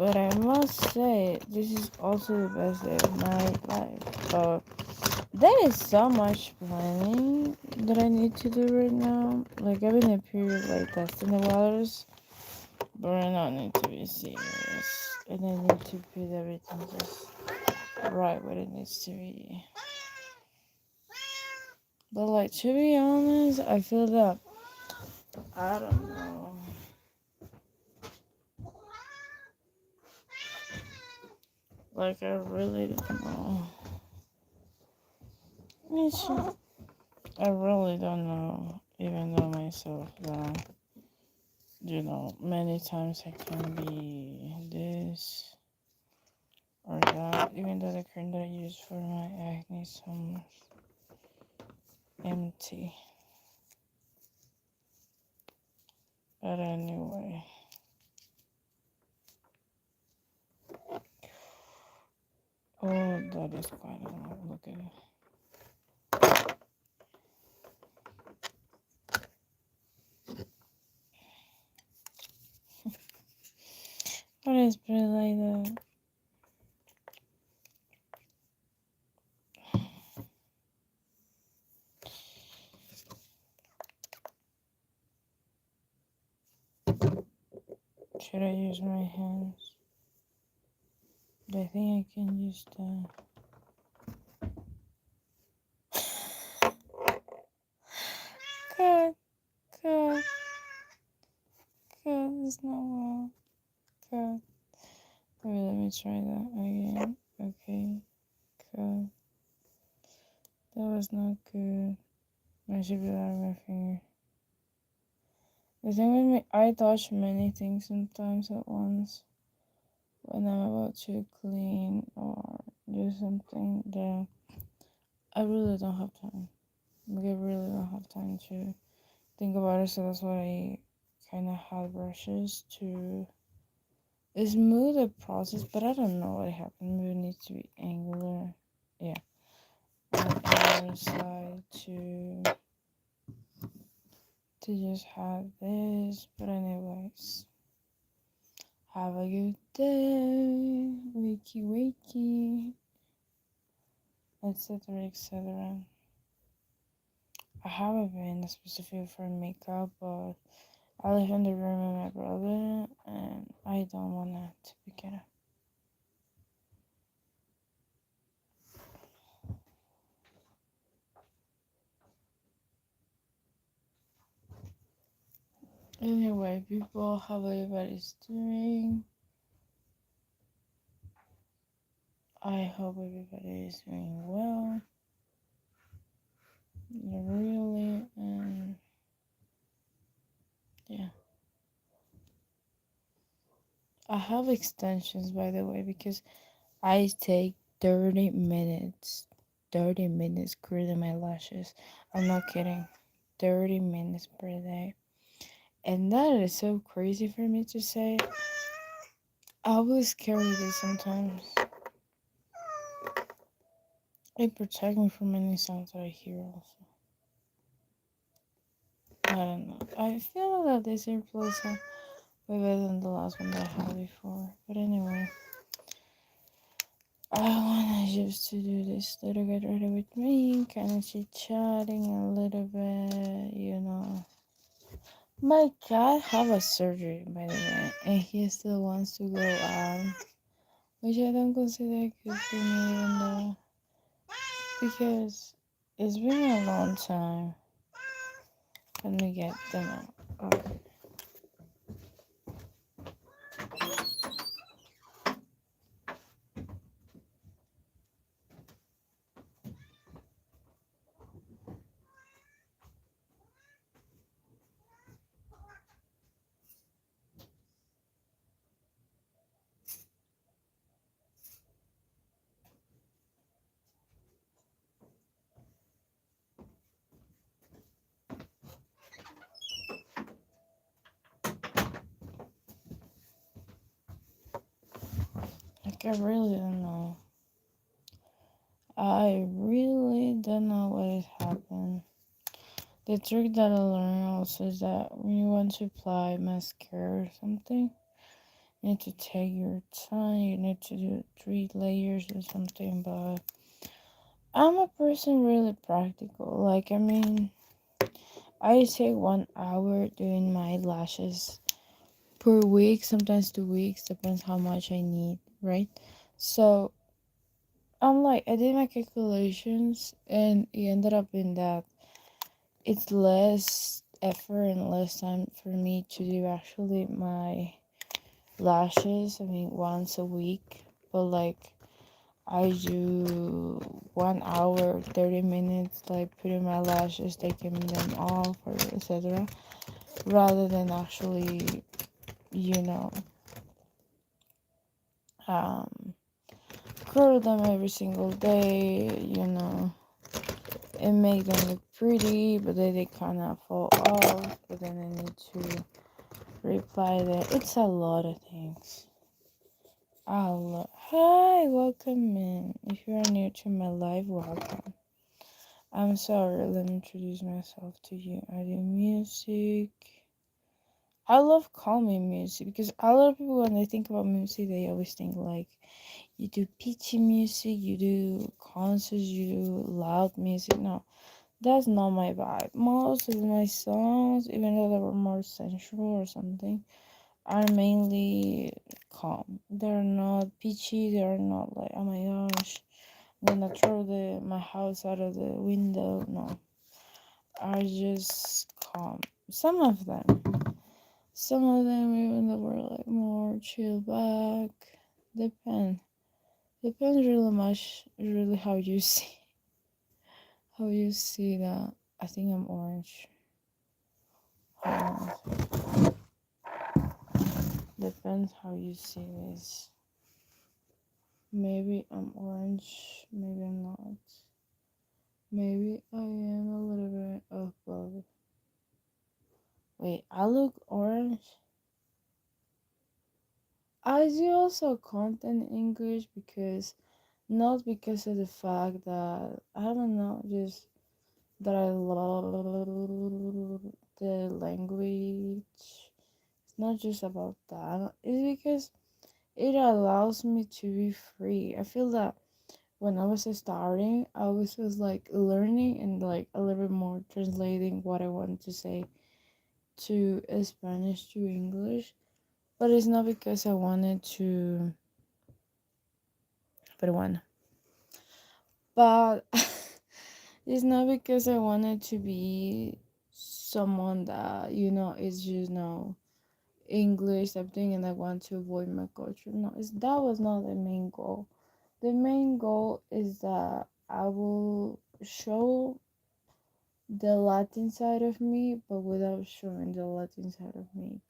But I must say, this is also the best day of my life. There is so much planning that I need to do right now. Like, I'm in a period like testing the waters, but right now I need to be serious. And I need to put everything just right where it needs to be. But, like, to be honest, I feel that, I don't know. Like, I really don't know. I really don't know, even though myself, that, many times I can be this or that, even though the cream that I use for my acne is almost empty. But anyway. Oh, that is quite a lot. Look at it. What is pretty like that? Should I use my hands? I think I can use that. God, God, God, it's not well. God. Wait, let me try that again. Okay, God. That was not good. I should be out of my finger. The thing with me, I touch many things sometimes at once when I'm about to clean or do something that I really don't have time. Like, I really don't have time to think about it, so that's why I kind of have brushes to smooth the process, but I don't know what happened. Maybe it needs to be angular. Yeah. On the other side to just have this. But anyways, have a good day. Wakey wakey. Etc. etc. I haven't been specific for makeup, but I live in the room with my brother, and I don't want that to be good. Anyway, people, how everybody's doing? I hope everybody is doing well. Really, and yeah. I have extensions, by the way, because I take 30 minutes. 30 minutes curling my lashes. I'm not kidding. 30 minutes per day. And that is so crazy for me to say. I always carry this sometimes. It protects me from any sounds that I hear also. I don't know. I feel that this earplugs are way better than the last one that I had before. But anyway. I wanna just to do this little get ready with me, kind of chit chatting a little bit. My cat have a surgery, by the way, and he still wants to go out, which I don't consider good for me, even though, because it's been a long time. Let me get them out. Okay. Like, I really don't know. I really don't know what has happened. The trick that I learned also is that when you want to apply mascara or something, You need to take your time. You need to do 3 layers or something. But I'm a person really practical. Like, I mean, I take 1 hour doing my lashes per week, sometimes 2 weeks, depends how much I need, right? So I'm like, I did my calculations and it ended up in that it's less effort and less time for me to do actually my lashes. I mean, once a week, but like I do 1 hour, 30 minutes, like putting my lashes, taking them off, or etc. Rather than actually, you know, um, curl them every single day, and make them look pretty, but then they kind of fall off, but then I need to reply that. It's a lot of things. A lot. Hi, welcome in. If you are new to my live, welcome. I'm sorry, let me introduce myself to you. I do music. I love calming music because a lot of people, when they think about music, they always think like you do pitchy music, you do concerts, you do loud music. No, that's not my vibe. Most of my songs, even though they were more sensual or something, are mainly calm. They're not pitchy. They're not like, oh my gosh, I'm gonna throw my house out of the window. No, are just calm. Some of them. Some of them even though were like more chill back. Depend. Depends really much really how you see that. I think I'm orange. Depends how you see this. Maybe I'm orange, maybe I'm not. Maybe I am a little bit of both. Wait, I look orange? I do also content in English because not because of the fact that I don't know, just that I love the language. It's not just about that. It's because it allows me to be free. I feel that when I was starting, I was just like learning and like a little bit more translating what I wanted to say to Spanish to English. But it's not because I wanted to. But one. But it's not because I wanted to be someone that is just English something and I want to avoid my culture. No, that was not the main goal. The main goal is that I will show the Latin side of me, but without showing the Latin side of me.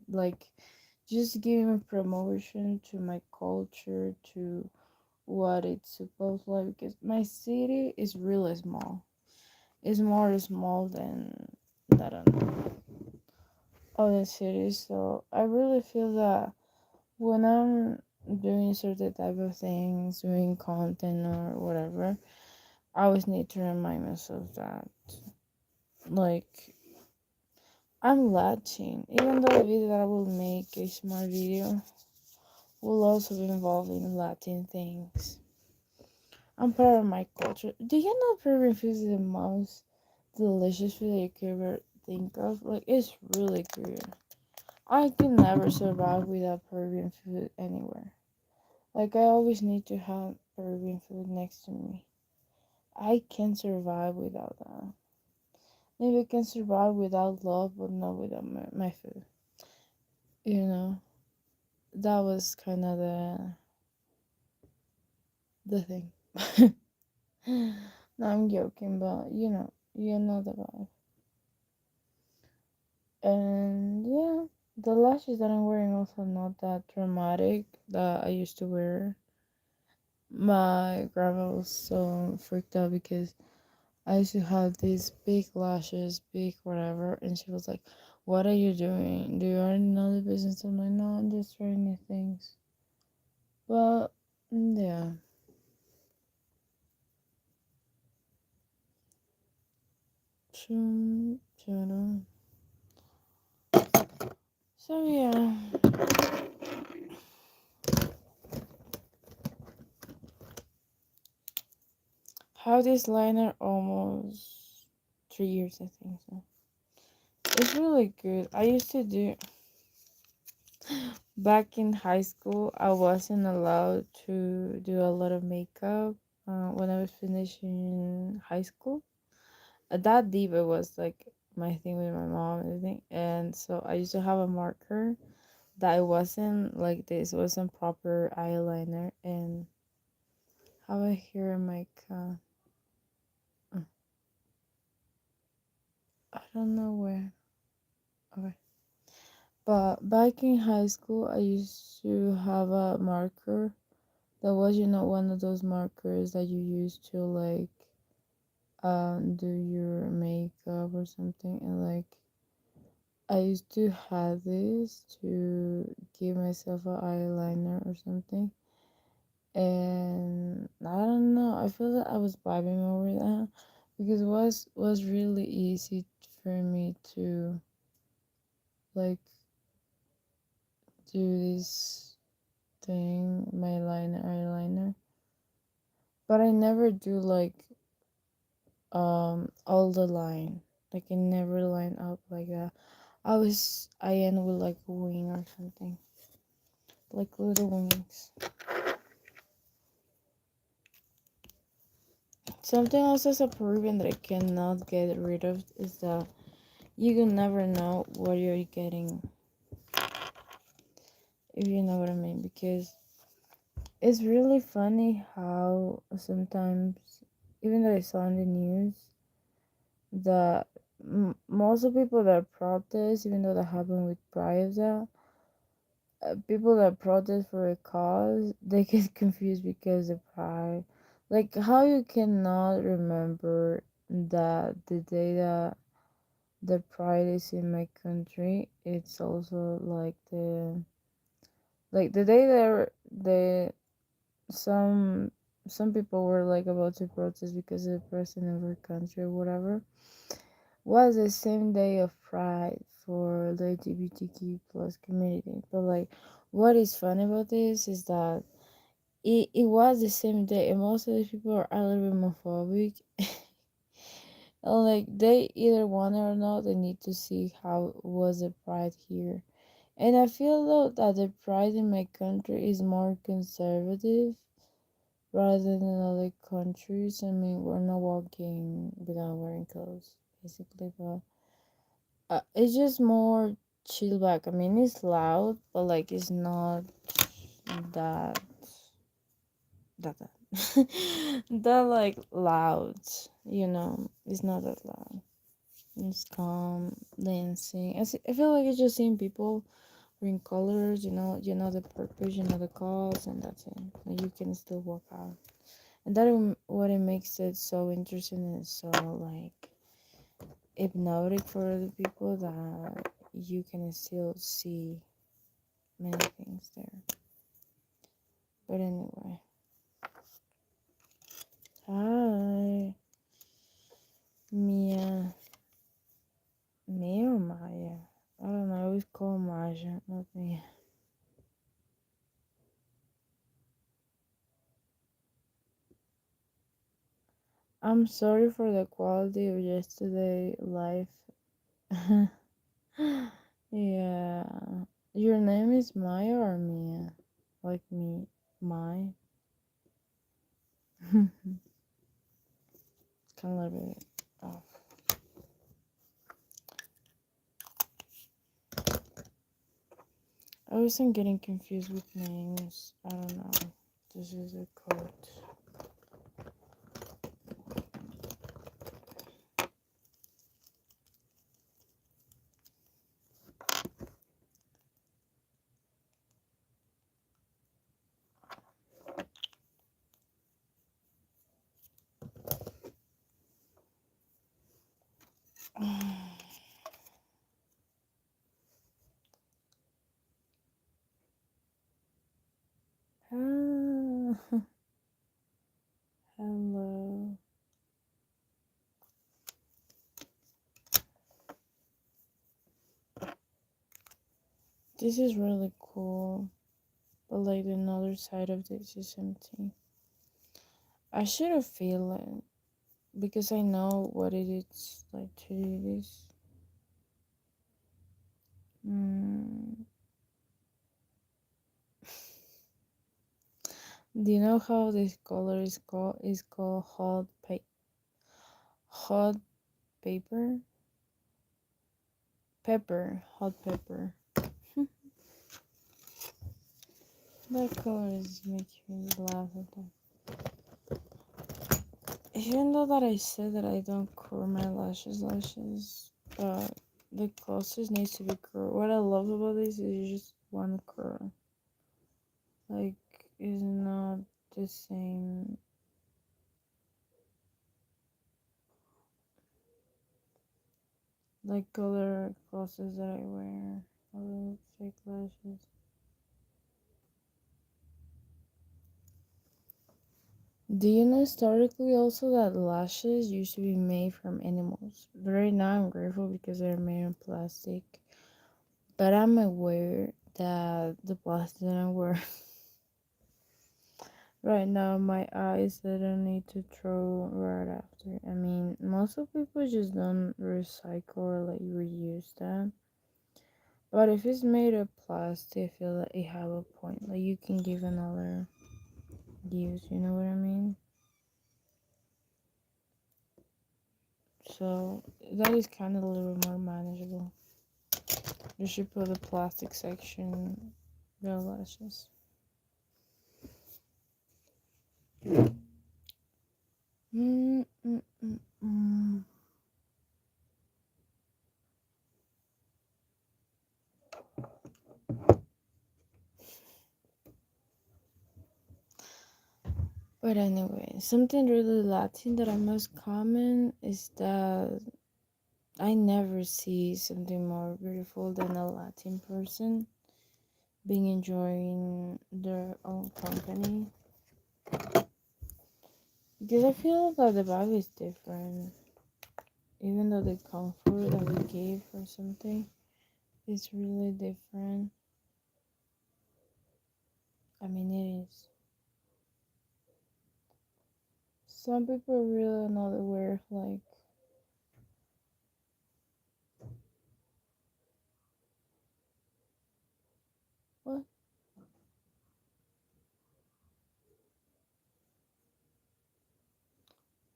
Like, just giving a promotion to my culture, to what it's supposed to like, because my city is really small. It's more small than, I don't know, other cities. So I really feel that when I'm doing certain type of things, doing content or whatever, I always need to remind myself that, like, I'm Latin. Even though the video that I will make, a smart video, will also be involving Latin things. I'm proud of my culture. Do you know Peruvian food is the most delicious food that you could ever think of? Like, it's really good. I can never survive without Peruvian food anywhere. Like, I always need to have Peruvian food next to me. I can survive without that. Maybe I can survive without love, but not without my food. You know, that was kind of the thing. No, I'm joking, but you know the vibe. And yeah, the lashes that I'm wearing also not that dramatic that I used to wear. My grandma was so freaked out because I used to have these big lashes, big whatever, and she was like, "What are you doing? Do you already know the business?" I'm like, "No, I'm just trying new things." But yeah. So So yeah, how this liner almost 3 years, I think so. It's really good. I used to do back in high school. I wasn't allowed to do a lot of makeup when I was finishing high school. That deep it was like my thing with my mom and everything. And so I used to have a marker that it wasn't like this, wasn't proper eyeliner. And how I hear my I don't know where. Okay. But back in high school, I used to have a marker that was, one of those markers that you use to like do your makeup or something. And like I used to have this to give myself an eyeliner or something. And I don't know, I feel that I was vibing over that because it was really easy for me to like do this thing, my eyeliner. But I never do like all the line. Like I never line up like that. I end with like a wing or something. Like little wings. Something else as a Peruvian that I cannot get rid of is that you can never know what you're getting, if you know what I mean, because it's really funny how sometimes, even though I saw in the news, that most of people that protest, even though that happened with Pravda, people that protest for a cause, they get confused because of pride. Like how you cannot remember that the day that the pride is in my country, it's also like the day that the some some people were like about to protest because of the president of our country or whatever, was the same day of pride for the LGBTQ plus community. But like what is funny about this is that it was the same day and most of the people are a little bit homophobic. And like they either want it or not, they need to see how was the pride here. And I feel though that the pride in my country is more conservative rather than other countries. I mean, we're not walking without wearing clothes, basically, but it's just more chill back. I mean, it's loud, but like it's not that that that like loud. It's not that loud. It's calm, dancing. I feel like it's just seeing people wearing colors. The purpose, the cause, and that's it. Like you can still walk out. And that what it makes it so interesting and so like hypnotic for other people that you can still see many things there. But anyway, hi, Mia, Mia or Maya? I don't know. I always call Maja, not Mia. I'm sorry for the quality of yesterday life. Yeah. Your name is Maya or Mia? Like me, my. Kind of a little bit off. I wasn't getting confused with names. I don't know. This is a code. Ah, hello. This is really cool. But like the other side of this is empty. I should have feel it because I know what it is like to do this. Mm. Do you know how this color is called? It's called hot paper, hot pepper. That color is making me laugh at that. Even though that I said that I don't curl my lashes, the closest needs to be curled. What I love about this is just one curl. Like, it's not the same. Like color glasses that I wear, other fake lashes. Do you know historically also that lashes used to be made from animals? But right now I'm grateful because they're made of plastic. But I'm aware that the plastic that I wear right now, my eyes, I don't need to throw right after. I mean, most of people just don't recycle or like reuse that. But if it's made of plastic, I feel like it have a point. Like you can give another use, you know what I mean? So that is kind of a little bit more manageable. You should put the plastic section real lashes. Mm, mm, mm, mm. But anyway, something really Latin that are most common is that I never see something more beautiful than a Latin person being enjoying their own company. Because I feel that the vibe is different. Even though the comfort that we gave for something is really different. I mean, it is. Some people are really not aware of what?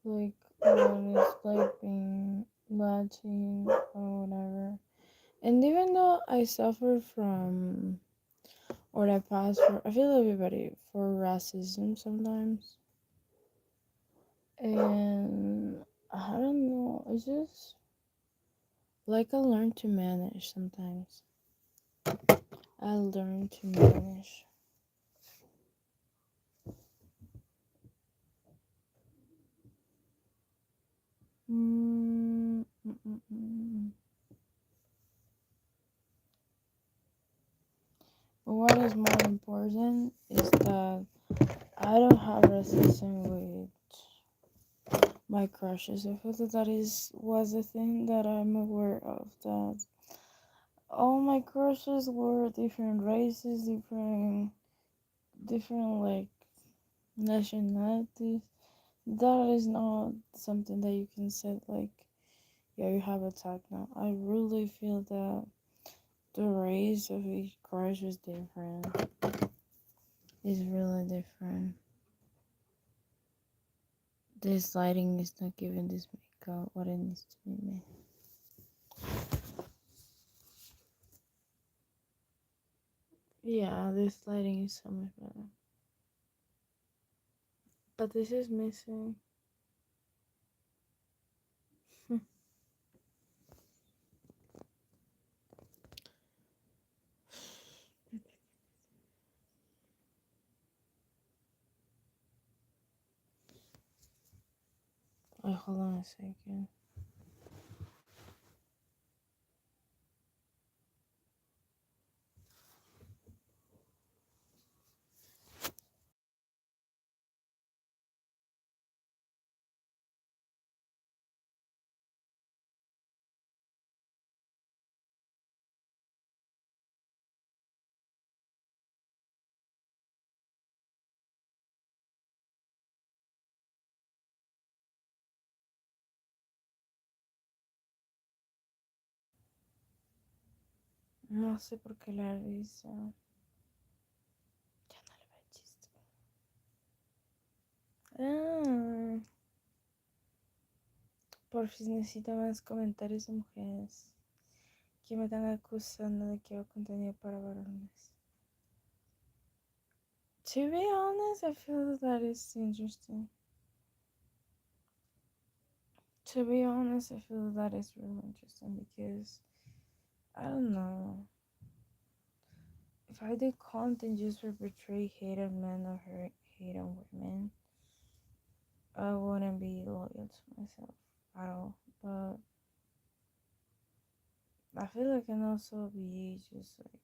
Like when it's like being Latin or whatever. And even though I suffer from or I pass for I feel everybody for racism sometimes. And I don't know, it's just like I learn to manage sometimes. I learn to manage. Mm, mm, mm, mm. But what is more important is that I don't have racism with my crushes. I feel that that is was a thing that I'm aware of. That all my crushes were different races, different like nationalities. That is not something that you can say like, yeah, you have a type now. I really feel that the race of each crush is different. It's really different. This lighting is not giving this makeup what it needs to be made. Yeah, this lighting is so much better. But this is missing. Oh, hold on a second. No sé por qué la risa. Ya no le va el chiste. Ah, por fin necesito más comentarios de mujeres que me están acusando de que hago contenido para varones. To be honest, I feel that is interesting. To be honest, I feel that is really interesting because I don't know. If I did content just to portray hate on men or hate on women, I wouldn't be loyal to myself at all. But I feel like I can also be just like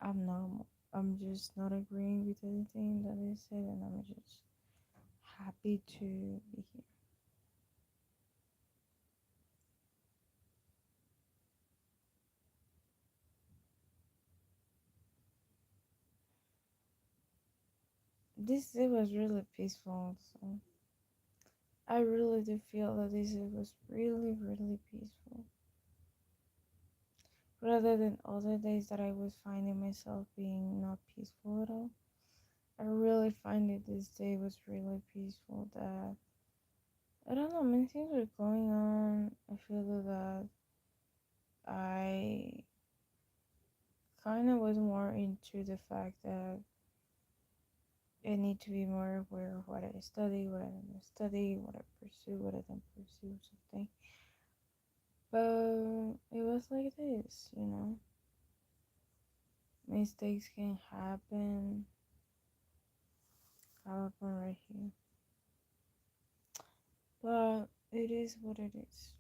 I'm normal. I'm just not agreeing with anything that they said, and I'm just happy to be here. This day was really peaceful, so I really do feel that this day was really, really peaceful. Rather than other days that I was finding myself being not peaceful at all. I really find it this day was really peaceful. That I don't know, many things were going on. I feel that I kind of was more into the fact that I need to be more aware of what I study, what I don't study, what I pursue, what I don't pursue, something. But it was like this, you know. Mistakes can happen. Have one right here. But it is what it is.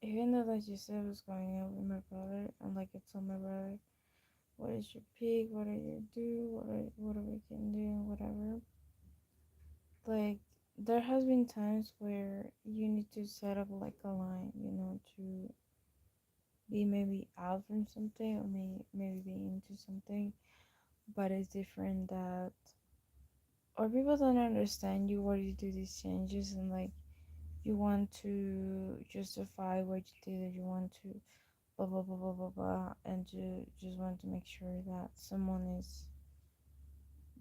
Even though like you said was going out with my brother and like I told my brother what is your pick, what are you do, what are we can do and whatever. Like there has been times where you need to set up like a line, you know, to be maybe out from something or maybe be into something, but it's different that or people don't understand you or you do these changes and like you want to justify what you did or you want to blah blah blah blah blah blah and you just want to make sure that someone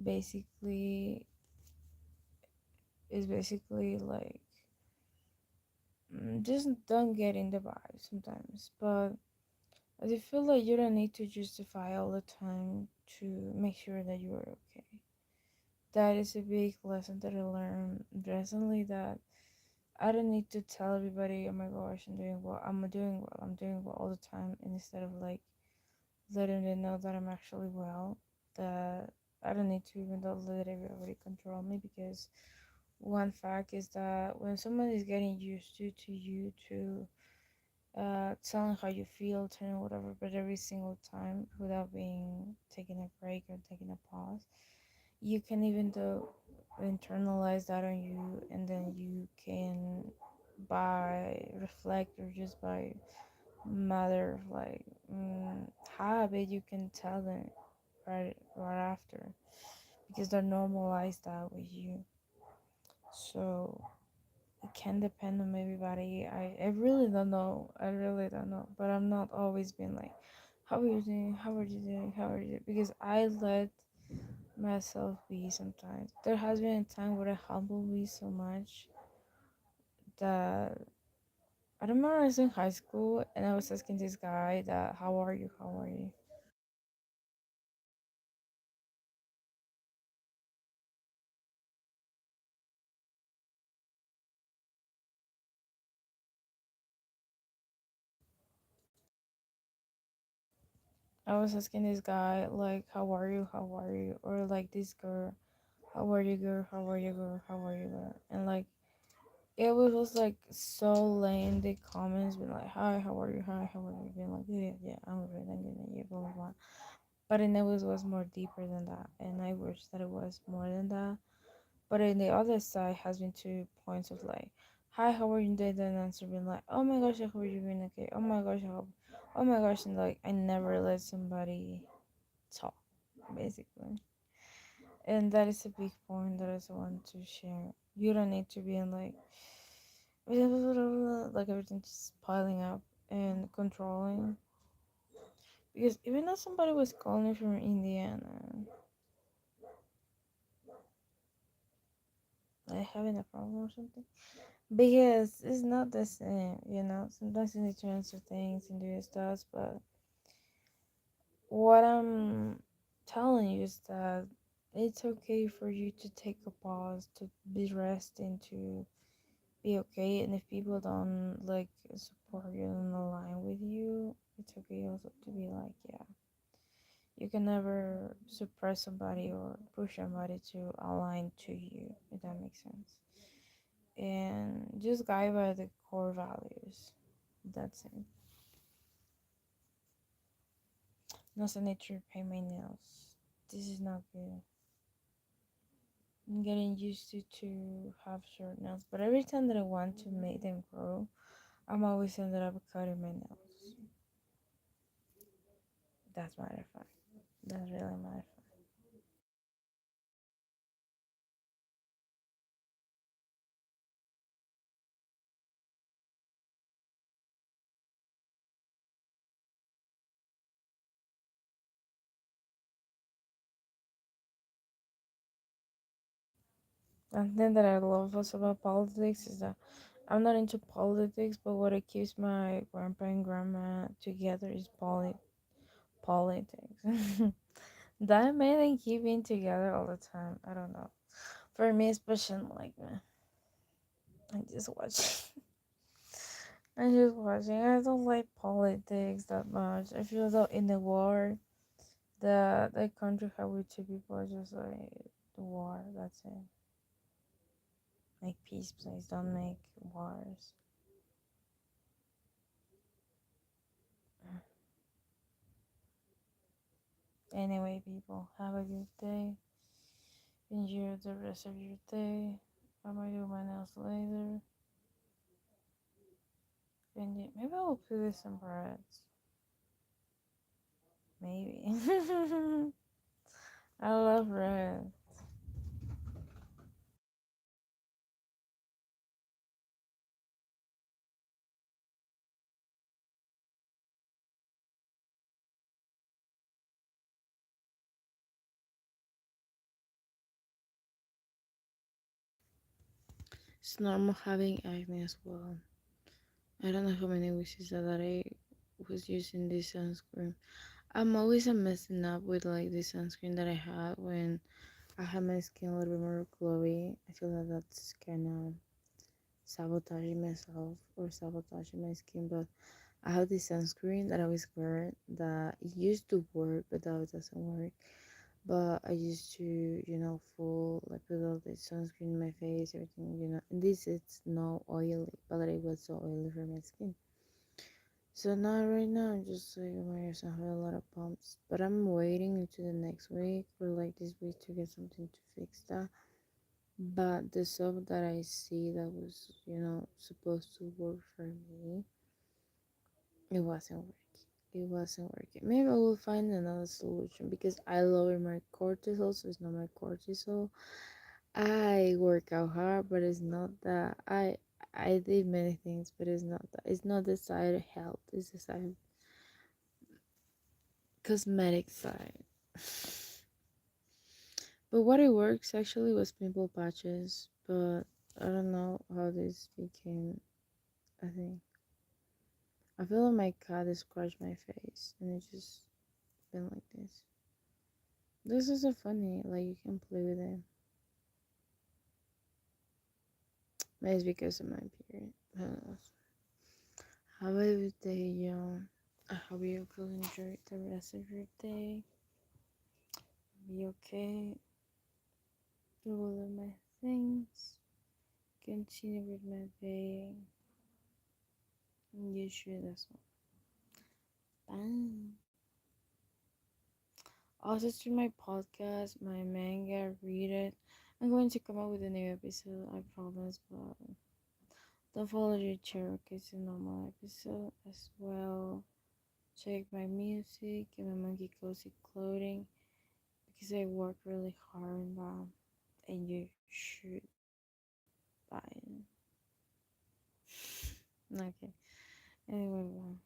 basically basically like just don't get in the vibe sometimes. But I feel like you don't need to justify all the time to make sure that you are okay. That is a big lesson that I learned recently, that I don't need to tell everybody, oh my gosh, I'm doing well, I'm doing well all the time, and instead of like letting them know that I'm actually well, that I don't need to even though let everybody control me, because one fact is that when someone is getting used to you to telling how you feel, telling whatever, but every single time without being taking a break or taking a pause, you can even though internalize that on you, and then you can by reflect or just by matter of like habit, you can tell them right after, because they're normalized that with you. So it can depend on everybody. I really don't know. I really don't know. But I'm not always been like, how are you doing? How are you doing? How are you doing? Because I let myself be sometimes. There has been a time where I humbled me so much that I remember I was in high school and I was asking this guy that, how are you? How are you? I was asking this guy like, how are you? How are you? Or like this girl, how are you, girl? How are you, girl? How are you, girl? And like it was like so lame. The comments been like, "Hi, how are you? Hi, how are you?" Being like, "Yeah, yeah, I'm good. I'm good. Yeah, blah blah blah." But it never was more deeper than that, and I wish that it was more than that. But in the other side has been 2 points of like, "Hi, how are you?" Then answer being like, "Oh my gosh, how are you being okay? Oh my gosh, how? Oh my gosh!" And like, I never let somebody talk, basically. And that is a big point that I just want to share. You don't need to be in like everything just piling up. and controlling. Because even though somebody was calling me from Indiana, like having a problem or something, because it's not the same, you know. Sometimes you need to answer things and do stuff, but what I'm telling you is that it's okay for you to take a pause, to be resting, to be okay. And if people don't like support you and align with you, it's okay also to be like, yeah. You can never suppress somebody or push somebody to align to you, if that makes sense. And just guide by the core values. That's it. Not need to paint my nails. This is not good. I'm getting used to have short nails, but every time that I want to make them grow, I'm always ended up cutting my nails. That's matter of fact. That's really matter of fact. And thing that I love also about politics is that I'm not into politics, but what it keeps my grandpa and grandma together is politics. That made them keep being together all the time. I don't know. For me, especially like I just watch. I'm just watching. I don't like politics that much. I feel though in the war, the country how we two people are just like the war. That's it. Make peace, please. Don't make wars. Anyway, people, have a good day. Enjoy the rest of your day. I might do my nails later. And maybe I will play with some breads. Maybe. I love bread. It's normal having acne as well. I don't know how many wishes that I was using this sunscreen. I'm always messing up with like the sunscreen that I had when I had my skin a little bit more glowy. I feel like that's kind of sabotaging myself or sabotaging my skin. But I have this sunscreen that I always wear that it used to work, but now it doesn't work. But I used to, full like put all the sunscreen in my face, everything. And this it's not oily, but it was so oily for my skin. So now right now I'm just like, oh my gosh, I have a lot of bumps. But I'm waiting until the next week or like this week to get something to fix that. But the soap that I see that was, supposed to work for me, it wasn't working. It wasn't working. Maybe I will find another solution because I lower my cortisol, so it's not my cortisol. I work out hard, but it's not that. I did many things, but it's not that. It's not the side of health. It's the side cosmetic side. But what it works actually was pimple patches, but I don't know how this became a thing. I feel like my cat has scratched my face and it just been like this. This is so funny, like you can play with it. Maybe it's because of my period. Who knows? Have a good day, y'all. I hope you will enjoy the rest of your day. Be okay. Do all of my things. Continue with my day. You should as well. Bye. Also to my podcast, my manga, read it. I'm going to come up with a new episode, I promise, but don't follow your Cherokee, it's a normal episode as well. Check my music and my monkey cozy clothing because I work really hard on that and you should buy it. Okay. Es verdad.